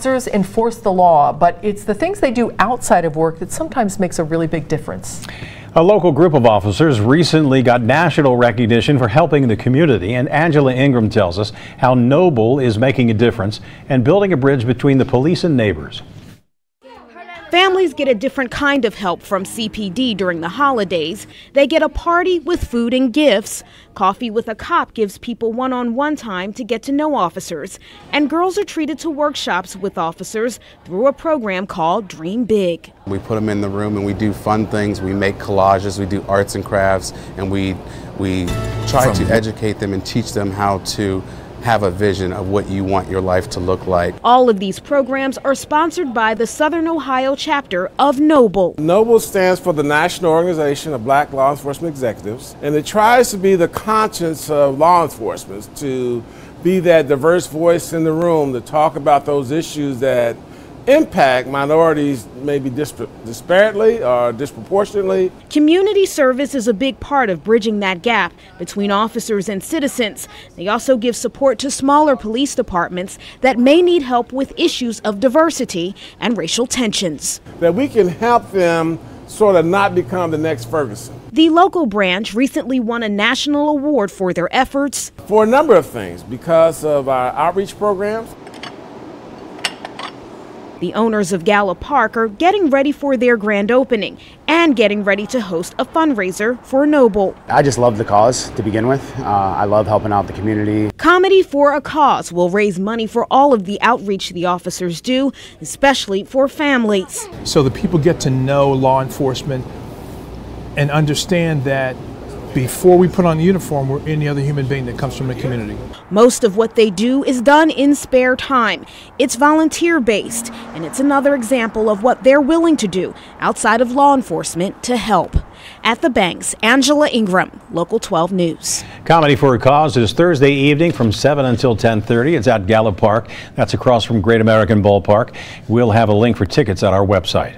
Officers enforce the law, but it's the things they do outside of work that sometimes makes a really big difference. A local group of officers recently got national recognition for helping the community, and Angela Ingram tells us how Noble is making a difference and building a bridge between the police and neighbors. Families get a different kind of help from CPD during the holidays. They get a party with food and gifts. Coffee with a Cop gives people one-on-one time to get to know officers. And girls are treated to workshops with officers through a program called Dream Big. We put them in the room and we do fun things. We make collages, we do arts and crafts, and we try to educate them and teach them how to have a vision of what you want your life to look like. All of these programs are sponsored by the Southern Ohio chapter of Noble. Noble stands for the National Organization of Black Law Enforcement Executives, and it tries to be the conscience of law enforcement, to be that diverse voice in the room, to talk about those issues that impact minorities maybe disparately or disproportionately. Community service is a big part of bridging that gap between officers and citizens. They also give support to smaller police departments that may need help with issues of diversity and racial tensions. That we can help them sort of not become the next Ferguson. The local branch recently won a national award for their efforts. For a number of things, because of our outreach programs. The owners of Gallup Park are getting ready for their grand opening and getting ready to host a fundraiser for Noble. I just love the cause to begin with. I love helping out the community. Comedy for a Cause will raise money for all of the outreach the officers do, especially for families. So the people get to know law enforcement and understand that before we put on the uniform, we're any other human being that comes from the community. Most of what they do is done in spare time. It's volunteer-based, and it's another example of what they're willing to do outside of law enforcement to help. At the Banks, Angela Ingram, Local 12 News. Comedy for a Cause is Thursday evening from 7 until 10:30. It's at Gallup Park. That's across from Great American Ballpark. We'll have a link for tickets at our website.